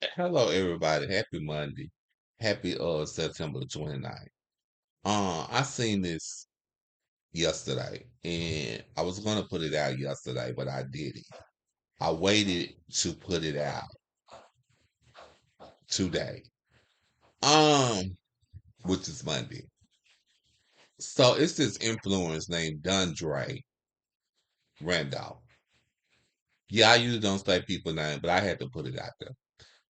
Hello, everybody. Happy Monday. Happy September 29th. I seen this yesterday, and I was gonna put it out yesterday, but I didn't. I waited to put it out today. Um, which is Monday. So it's this influencer named DN'T Randolph. Yeah, I usually don't say people's name, but I had to put it out there.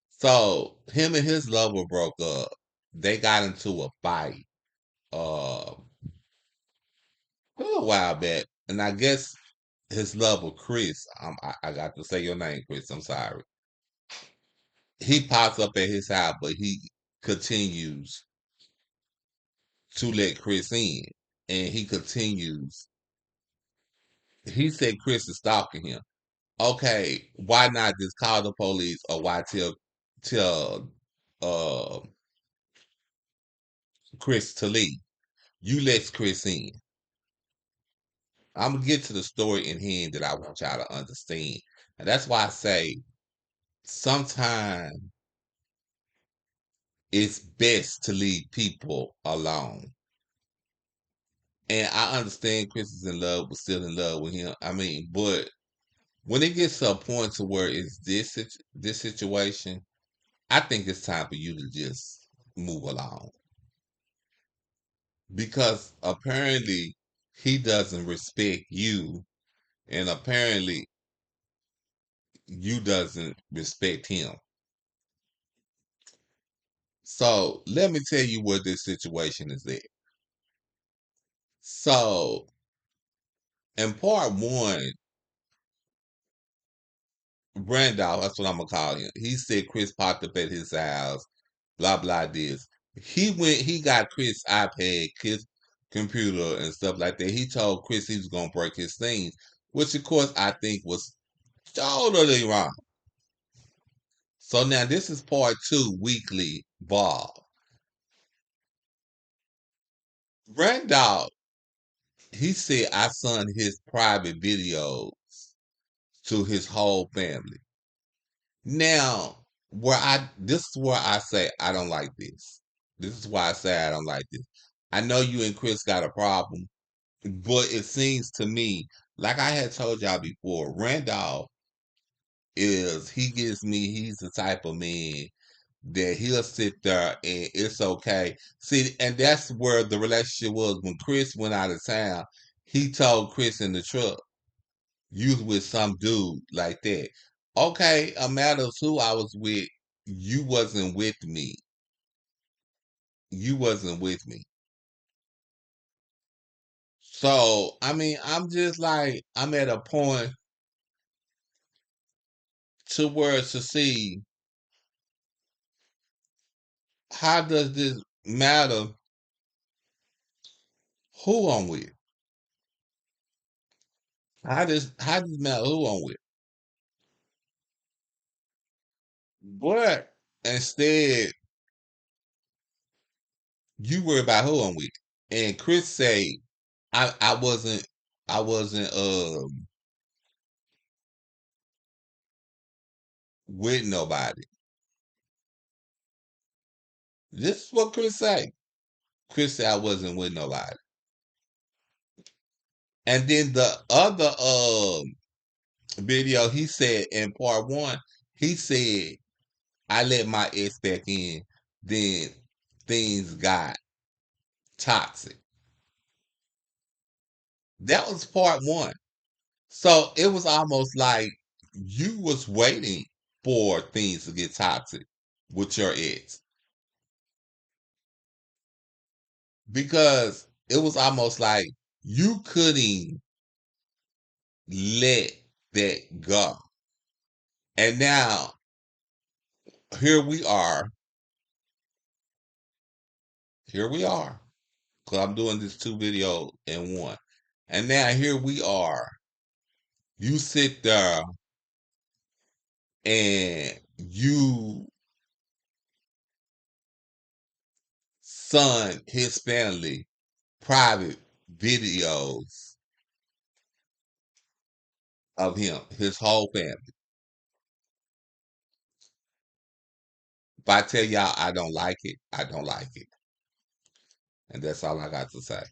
So him and his lover broke up. They got into a fight. Uh, a little while back, and I guess his love of Chris. I got to say your name, Chris. I'm sorry. He pops up at his house, but he continues to let Chris in, and he continues. He said Chris is stalking him. Okay, why not just call the police, or why tell uh Chris to leave? You let Chris in. I'm gonna get to the story in hand that I want y'all to understand, and that's why I say sometimes it's best to leave people alone. And I understand Chris is in love, but still in love with him. I mean, but when it gets to a point to where it's this situation, I think it's time for you to just move along because apparently he doesn't respect you, and apparently you doesn't respect him. So let me tell you what this situation is at. So in part one, Randolph, that's what I'm gonna call him. He said Chris popped up at his house, blah blah this. He got Chris' iPad, Chris' computer and stuff like that. He told Chris he was gonna break his things, which of course I think was totally wrong. So now this is part two, weekly Bob. Randolph, he said I sent his private videos to his whole family. Now, this is where I say I don't like this. This is why I say I don't like this. I know you and Chris got a problem, but it seems to me, like I had told y'all before, Randolph he's the type of man that he'll sit there and it's okay. See, and that's where the relationship was when Chris went out of town. He told Chris in the truck, you was with some dude like that. Okay, a matter of who I was with, you wasn't with me. You wasn't with me. So, I mean, I'm just like, I'm at a point to where to see how does this matter who I'm with? How does it matter who I'm with? But instead, you worry about who I'm with. And Chris say, I wasn't with nobody. This is what Chris say. Chris said I wasn't with nobody. And then the other video, he said in part one, he said I let my ex back in, then things got toxic. That was part one. So it was almost like you was waiting for things to get toxic with your ex because it was almost like you couldn't let that go. And now here we are. Here we are. Cause I'm doing this two video in one. And now here we are. You sit there and you son his family private videos of him, his whole family. If I tell y'all I don't like it, I don't like it. And that's all I got to say.